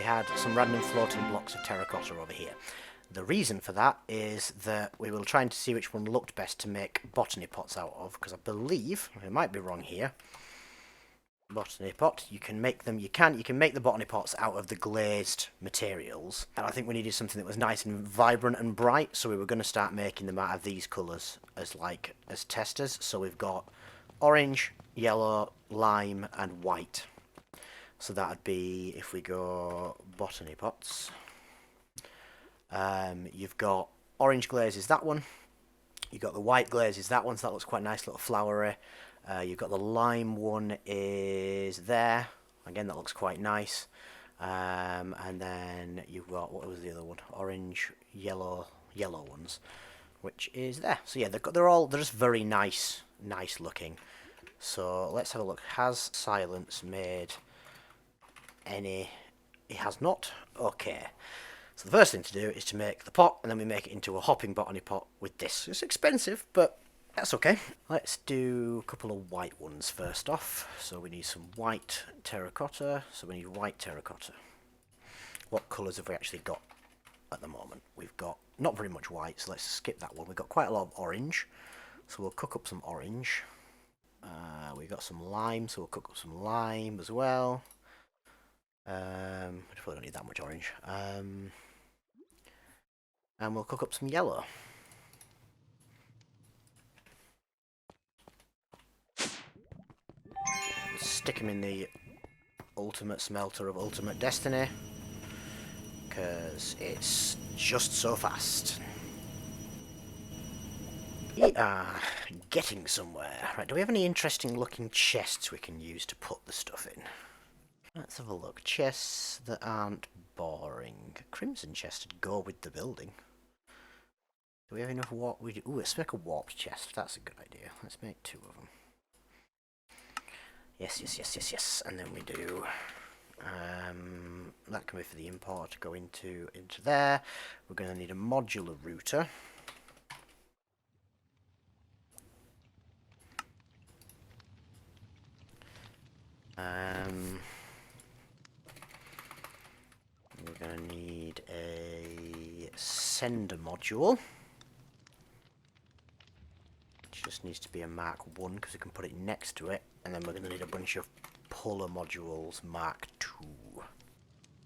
had some random floating blocks of terracotta over here. The reason for that is that we were trying to see which one looked best to make botany pots out of, because I believe, I might be wrong here, botany pot, you can make the botany pots out of the glazed materials, and I think we needed something that was nice and vibrant and bright, so we were going to start making them out of these colours as testers. So we've got orange, yellow, lime and white. So that would be, if we go botany pots, you've got orange glaze is that one, you've got the white glaze is that one, so that looks quite nice, little flowery. You've got the lime one is there, again that looks quite nice, and then you've got, what was the other one, orange, yellow ones, which is there. So yeah, they're just very nice looking. So let's have a look. Has Silence made any? It has not. Okay. So the first thing to do is to make the pot, and then we make it into a hopping botany pot with this. It's expensive, but that's okay. Let's do a couple of white ones first off. So we need some white terracotta. So we need white terracotta. What colours have we actually got at the moment? We've got not very much white, so let's skip that one. We've got quite a lot of orange, so we'll cook up some orange. We've got some lime, so we'll cook up some lime as well. We probably don't need that much orange. And we'll cook up some yellow. Stick them in the ultimate smelter of ultimate destiny, because it's just so fast. We are getting somewhere. Right, do we have any interesting looking chests we can use to put the stuff in? Let's have a look. Chests that aren't boring. Crimson chest would go with the building. Do we have enough warp? Ooh, let's make a warped chest. That's a good idea. Let's make 2 of them. Yes. And then we do... that can be for the import to go into there. We're going to need a modular router. We're going to need a sender module, which just needs to be a Mark 1 because we can put it next to it, and then we're going to need a bunch of puller modules Mark 2.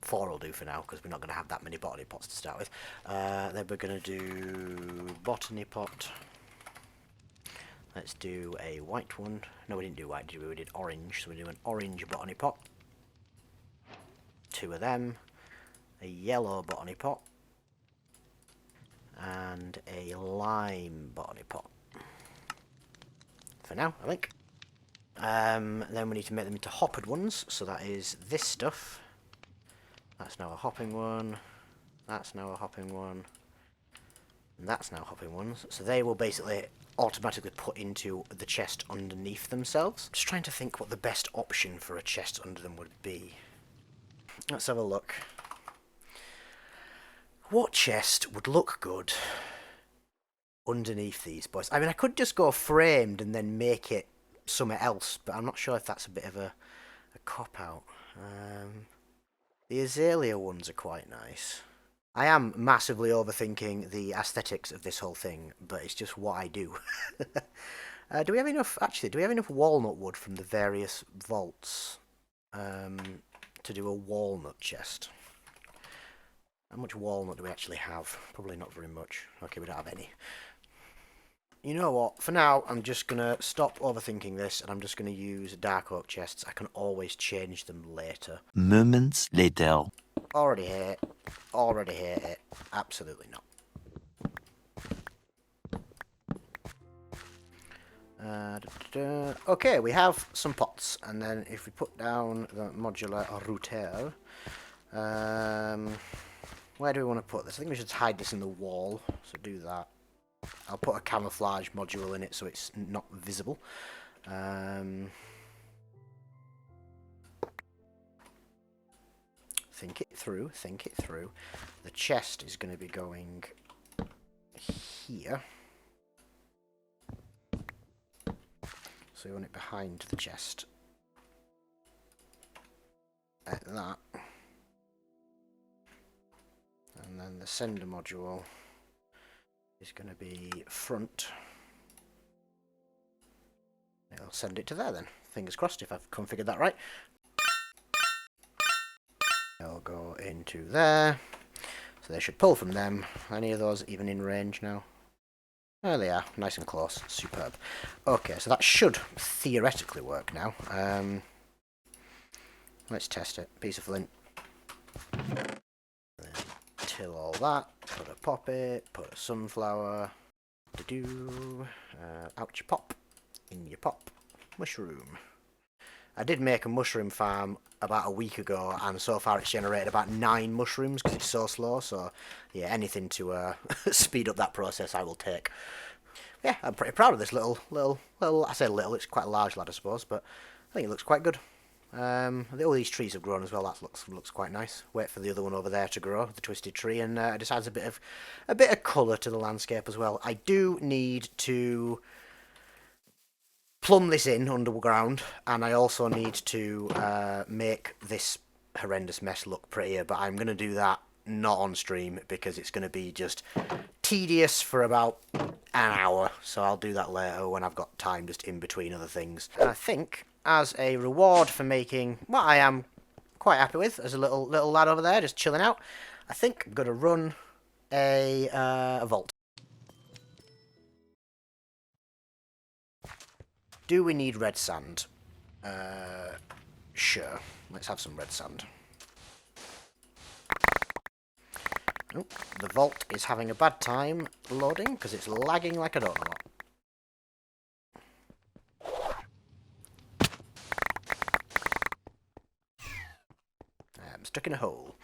4 will do for now because we're not going to have that many botany pots to start with. Then we're going to do botany pot. Let's do a white one. No, we didn't do white, did we? We did orange, so we do an orange botany pot. 2 of them. A yellow botany pot. And a lime botany pot. For now, I think. Then we need to make them into hoppered ones, so that is this stuff. That's now a hopping one. That's now a hopping one. And that's now hopping ones. So they will basically automatically put into the chest underneath themselves. Just trying to think what the best option for a chest under them would be. Let's have a look. What chest would look good underneath these boys? I mean, I could just go framed and then make it somewhere else, but I'm not sure if that's a bit of a cop-out. The azalea ones are quite nice. I am massively overthinking the aesthetics of this whole thing, but it's just what I do. Do we have enough, actually, do we have enough walnut wood from the various vaults to do a walnut chest? How much walnut do we actually have? Probably not very much. Okay, we don't have any. You know what? For now, I'm just going to stop overthinking this, and I'm just going to use dark oak chests. I can always change them later. Moments later. Already hate it. Already hate it. Absolutely not. Okay, we have some pots, and then if we put down the modular router, where do we want to put this? I think we should hide this in the wall, so do that. I'll put a camouflage module in it so it's not visible. Think it through, think it through. The chest is going to be going here. So we want it behind the chest. Like that. And the sender module is going to be front. It'll send it to there then. Fingers crossed if I've configured that right. It'll go into there. So they should pull from them. Any of those even in range now? There they are, nice and close, superb. Okay, so that should theoretically work now. Let's test it. Piece of flint. Then till all that. Put a poppy, put a sunflower. Out you pop. In your pop. Mushroom. I did make a mushroom farm about a week ago, and so far it's generated about 9 mushrooms because it's so slow. So, yeah, anything to speed up that process I will take. Yeah, I'm pretty proud of this little. I say little, it's quite a large lad, I suppose, but I think it looks quite good. All these trees have grown as well. That looks quite nice. Wait for the other one over there to grow, the twisted tree, and it just adds a bit of colour to the landscape as well. I do need to plumb this in underground, and I also need to make this horrendous mess look prettier, but I'm going to do that not on stream because it's going to be just tedious for about an hour, so I'll do that later when I've got time just in between other things. And I think as a reward for making what I am quite happy with as a little lad over there just chilling out, I think I'm going to run a vault. Do we need red sand? Sure. Let's have some red sand. Oh, the vault is having a bad time loading because it's lagging like I don't know what. I'm stuck in a hole.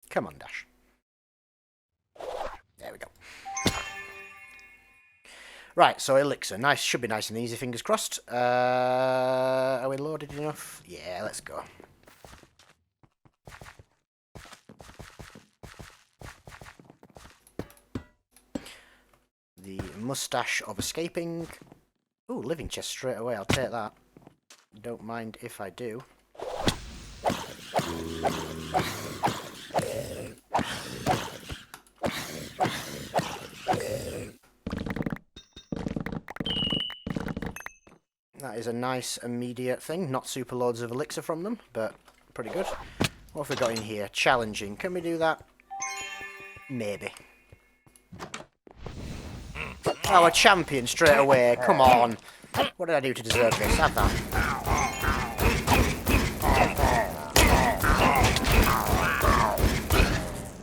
Come on, Dash. There we go. Right, so elixir. Nice, should be nice and easy, fingers crossed. Are we loaded enough? Yeah, let's go. The mustache of escaping. Ooh, living chest straight away, I'll take that. Don't mind if I do. That is a nice immediate thing. Not super loads of elixir from them, but pretty good. What have we got in here? Challenging. Can we do that? Maybe. Oh, a champion straight away. Come on. What did I do to deserve this? Have that.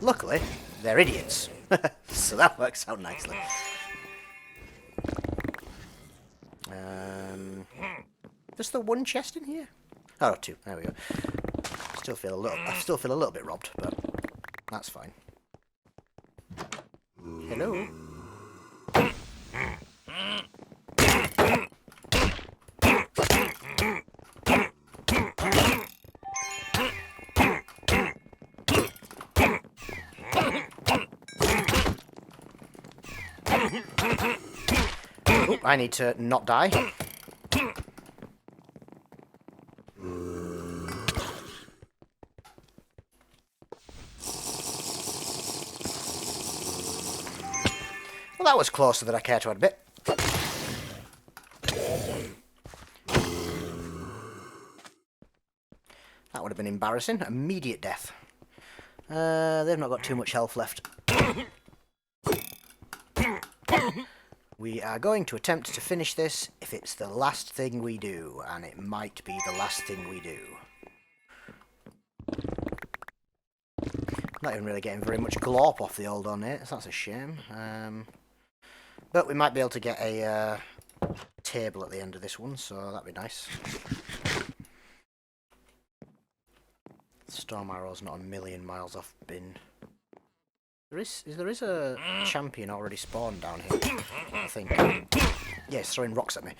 Luckily, they're idiots. So that works out nicely. There's the one chest in here? Oh, 2. There we go. I still feel a little bit robbed, but that's fine. Hello? Oh, I need to not die. Well, that was closer than I care to admit. That would have been embarrassing. Immediate death. They've not got too much health left. We are going to attempt to finish this if it's the last thing we do, and it might be the last thing we do. Not even really getting very much glorp off the old ornate, so that's a shame. But we might be able to get a table at the end of this one, so that'd be nice. Storm Arrow's not a million miles off bin. There is a champion already spawned down here, I think. Yeah, it's throwing rocks at me.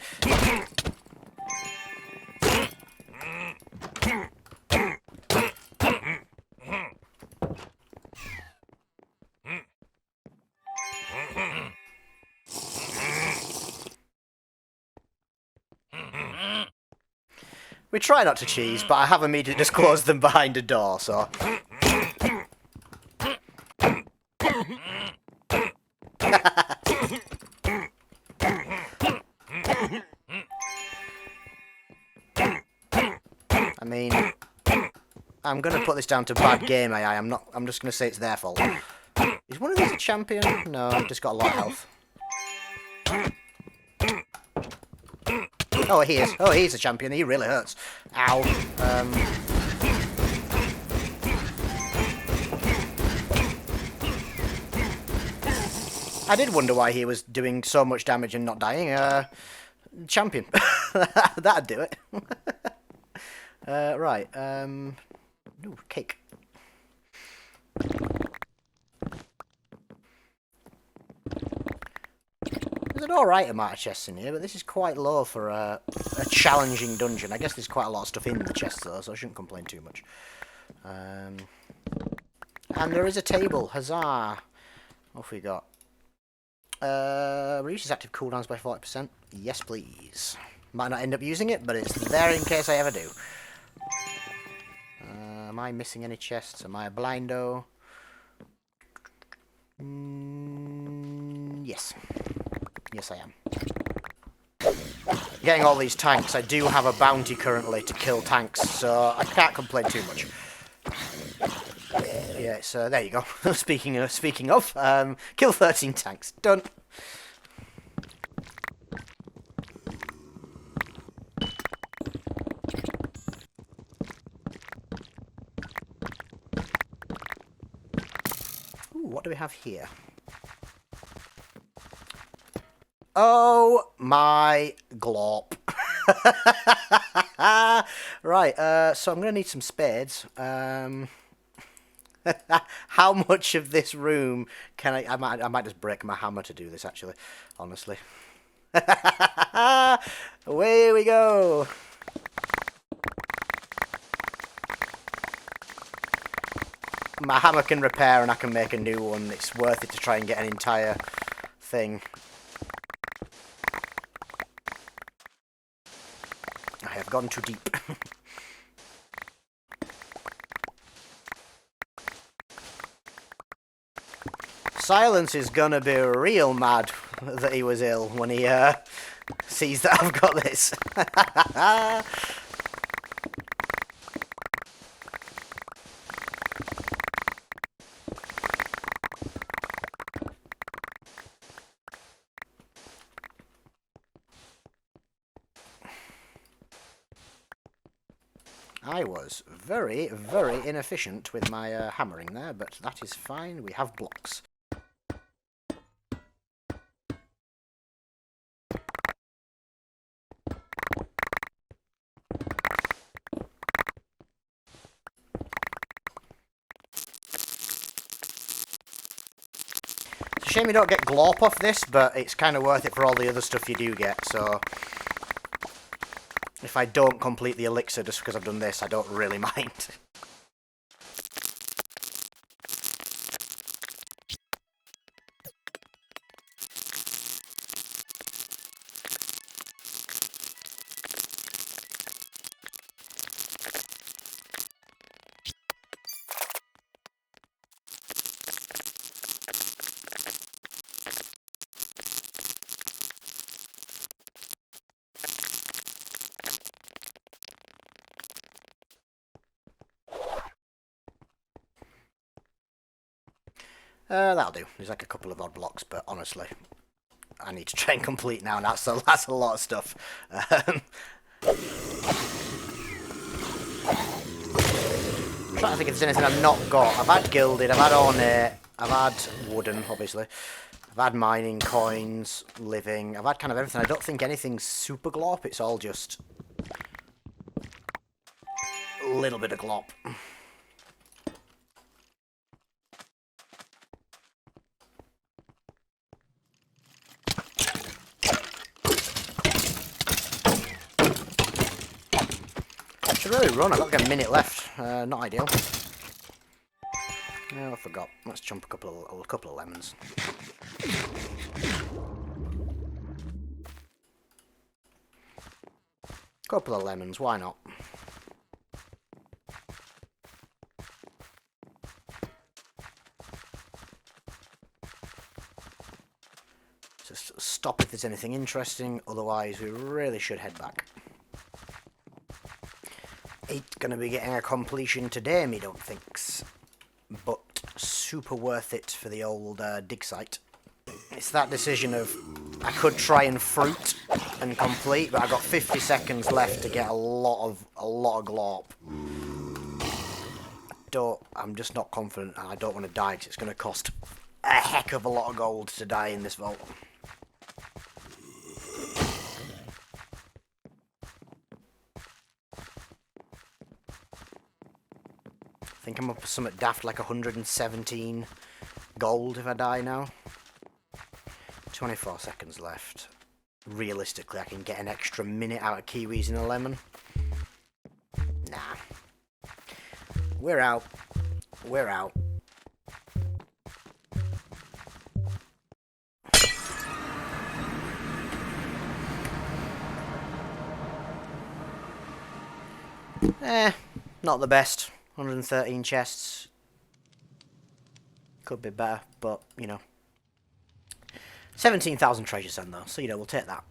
We try not to cheese, but I have immediately just closed them behind a door, so... I mean... I'm gonna put this down to bad game AI, I'm just gonna say it's their fault. Is one of these a champion? No, I've just got a lot of health. Oh, he is. Oh, he's a champion. He really hurts. Ow. I did wonder why he was doing so much damage and not dying. Champion. That'd do it. Right. Ooh, cake. There's an alright amount of chests in here, but this is quite low for a challenging dungeon. I guess there's quite a lot of stuff in the chests though, so I shouldn't complain too much. And there is a table. Huzzah! What have we got? Reduces active cooldowns by 40%. Yes, please. Might not end up using it, but it's there in case I ever do. Am I missing any chests? Am I a blindo? Yes. Yes, I am. Getting all these tanks. I do have a bounty currently to kill tanks, so I can't complain too much. Yeah, so there you go. Speaking of, kill 13 tanks. Done. Ooh, what do we have here? Oh my glop. Right, so I'm going to need some spades. How much of this room can I might just break my hammer to do this, actually, honestly. Away we go. My hammer can repair and I can make a new one. It's worth it to try and get an entire thing. I have gone too deep. Silence is gonna be real mad that he was ill when he sees that I've got this. I was very, very inefficient with my hammering there, but that is fine. We have blocks. It's a shame you don't get glop off this, but it's kind of worth it for all the other stuff you do get, so... If I don't complete the elixir just because I've done this, I don't really mind. That'll do. There's like a couple of odd blocks, but honestly, I need to try and complete now, and that's a lot of stuff. I'm trying to think if there's anything I've not got. I've had gilded, I've had ornate, I've had wooden, obviously. I've had mining, coins, living. I've had kind of everything. I don't think anything's super glop. It's all just a little bit of glop. Really run. I've got like a minute left. Not ideal. No, I forgot. Let's jump a couple of lemons. Couple of lemons, why not? Just stop if there's anything interesting, otherwise we really should head back. Ain't gonna be getting a completion today, me don't thinks. But super worth it for the old dig site. It's that decision of I could try and fruit and complete, but I've got 50 seconds left to get a lot of glorp. I'm just not confident, and I don't want to die because it's going to cost a heck of a lot of gold to die in this vault. I think I'm up to something daft like 117 gold if I die now. 24 seconds left. Realistically, I can get an extra minute out of kiwis and a lemon. Nah. We're out. We're out. Not the best. 113 chests. Could be better, but, you know. 17,000 treasure send though, so, you know, we'll take that.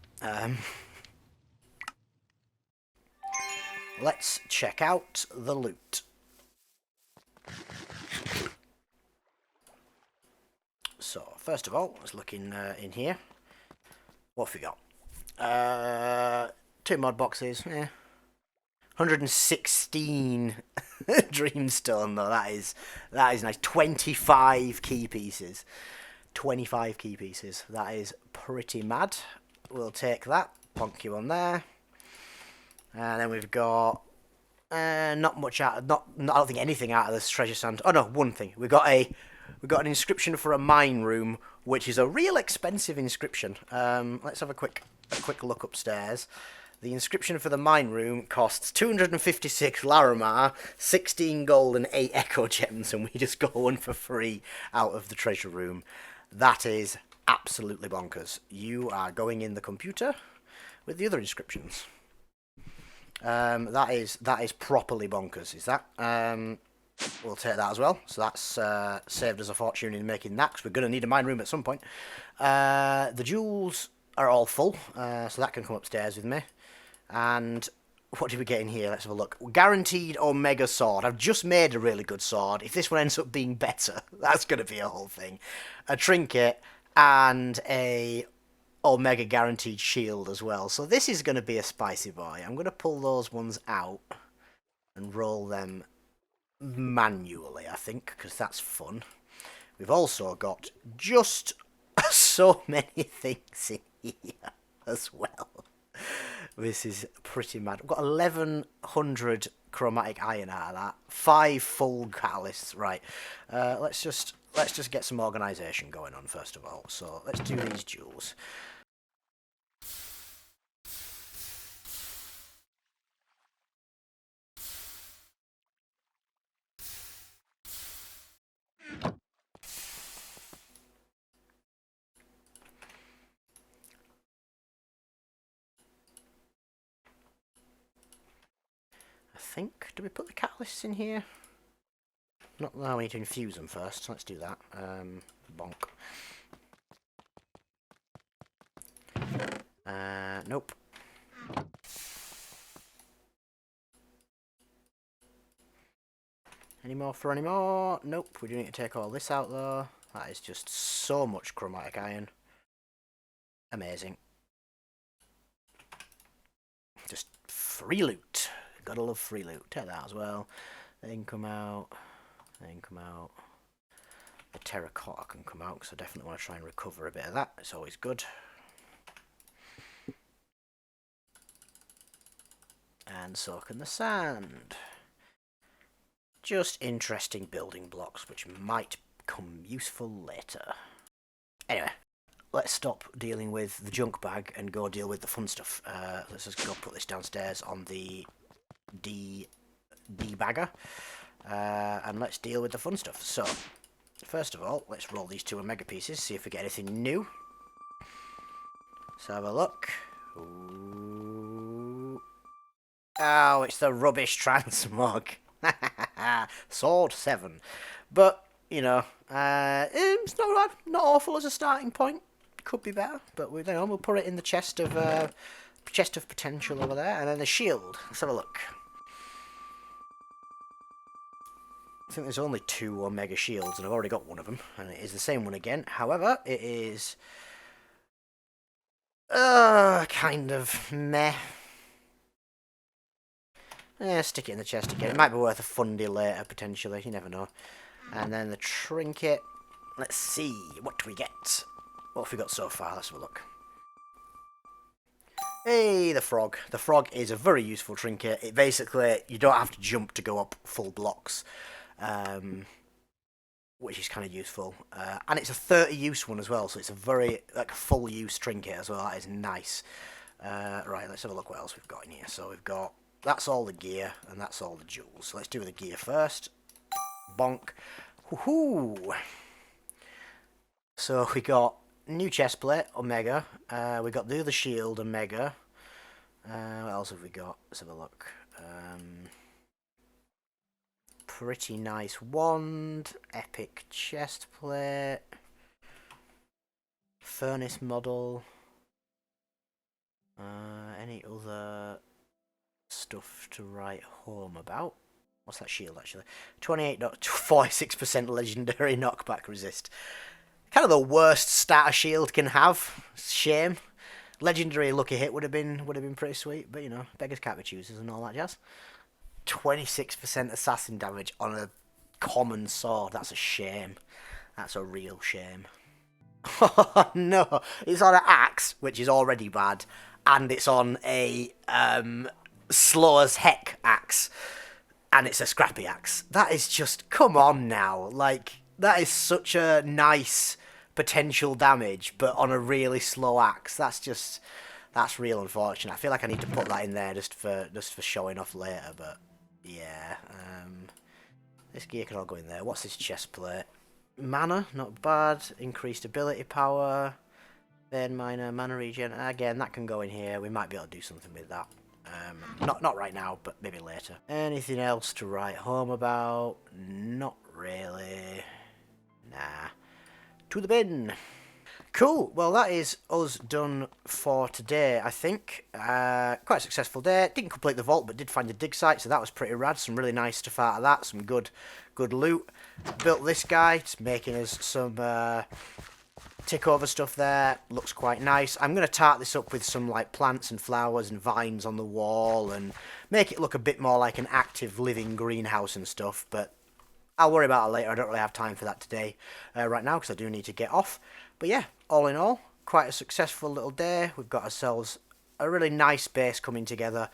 Let's check out the loot. So, first of all, let's look in here. What have we got? 2 mod boxes, 116 dreamstone though, that is nice. 25 key pieces. 25 key pieces. That is pretty mad. We'll take that. Plonk you on there. And then we've got not much out. I don't think anything out of this treasure sand. Oh no, one thing. We got an inscription for a mine room, which is a real expensive inscription. Let's have a quick look upstairs. The inscription for the mine room costs 256 Laramar, 16 gold and 8 echo gems, and we just got one for free out of the treasure room. That is absolutely bonkers. You are going in the computer with the other inscriptions. That is properly bonkers, is that? We'll take that as well. So that's saved us a fortune in making that, because we're going to need a mine room at some point. The jewels are all full, so that can come upstairs with me. And what did we get in here? Let's have a look. Guaranteed Omega Sword. I've just made a really good sword. If this one ends up being better, that's going to be a whole thing. A trinket and a Omega Guaranteed Shield as well. So this is going to be a spicy boy. I'm going to pull those ones out and roll them manually, I think, because that's fun. We've also got just so many things in here as well. This is pretty mad. We've got 1,100 chromatic iron out of that. 5 full catalysts. Right. Let's just get some organisation going on first of all. So let's do these jewels. I think, do we put the catalysts in here? Not now, we need to infuse them first, so let's do that. Bonk. Nope. Any more for any more? Nope, we do need to take all this out though. That is just so much chromatic iron. Amazing. Just free loot. Gotta love free loot. Take that as well. Then come out. Then come out. The terracotta can come out because I definitely want to try and recover a bit of that. It's always good. And so can the sand. Just interesting building blocks which might become useful later. Anyway, let's stop dealing with the junk bag and go deal with the fun stuff. Let's just go put this downstairs on the debagger. And let's deal with the fun stuff. So, first of all, let's roll these 2 Omega pieces, see if we get anything new. Let's have a look. Ooh. Oh, it's the rubbish transmog. Sword 7. But, you know, it's not bad. Not awful as a starting point. Could be better, but we'll put it in the chest of potential over there. And then the shield. Let's have a look. I think there's only 2 Omega shields, and I've already got one of them, and it is the same one again. However, it is kind of meh. Yeah, stick it in the chest again. It might be worth a fundy later, potentially. You never know. And then the trinket. Let's see. What do we get? What have we got so far? Let's have a look. Hey, the frog. The frog is a very useful trinket. It basically, you don't have to jump to go up full blocks. Which is kind of useful. And it's a 30-use one as well, so it's a very, full-use trinket as well. That is nice. Right, let's have a look what else we've got in here. So we've got, that's all the gear, and that's all the jewels. So let's do the gear first. Bonk. Woohoo! So we got new chestplate, Omega. We got the other shield, Omega. What else have we got? Let's have a look. Pretty nice wand, epic chestplate, furnace model. Any other stuff to write home about? What's that shield actually? 46% legendary knockback resist. Kind of the worst starter shield can have. Shame. Legendary lucky hit would have been pretty sweet, but you know, beggars can't be choosers and all that jazz. 26% assassin damage on a common sword. That's a shame. That's a real shame. Oh no, it's on an axe, which is already bad, and it's on a slow as heck axe, and it's a scrappy axe. That is just, come on now. Like, that is such a nice potential damage, but on a really slow axe. That's real unfortunate. I feel like I need to put that in there just for showing off later, but yeah. This gear can all go in there. What's this chest plate? Mana, not bad. Increased ability power. Vein miner, mana regen. Again, that can go in here. We might be able to do something with that. Not right now, but maybe later. Anything else to write home about? Not really. Nah. To the bin. Cool. Well, that is us done for today, I think. Quite a successful day. Didn't complete the vault, but did find a dig site, so that was pretty rad. Some really nice stuff out of that. Some good loot. Built this guy. It's making us some tick over stuff there. Looks quite nice. I'm going to tart this up with some like plants and flowers and vines on the wall and make it look a bit more like an active living greenhouse and stuff, but I'll worry about it later. I don't really have time for that today right now because I do need to get off. But yeah, all in all, quite a successful little day. We've got ourselves a really nice base coming together.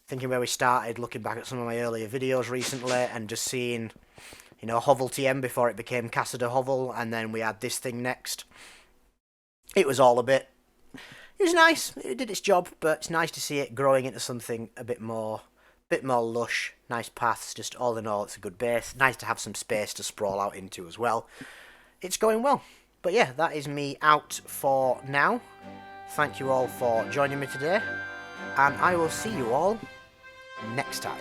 Thinking where we started, looking back at some of my earlier videos recently and just seeing, you know, Hovel TM before it became Casa de Hovel, and then we had this thing next. It was all it was nice. It did its job, but it's nice to see it growing into something a bit more lush. Nice paths, just all in all, it's a good base. Nice to have some space to sprawl out into as well. It's going well. But yeah, that is me out for now. Thank you all for joining me today, and I will see you all next time.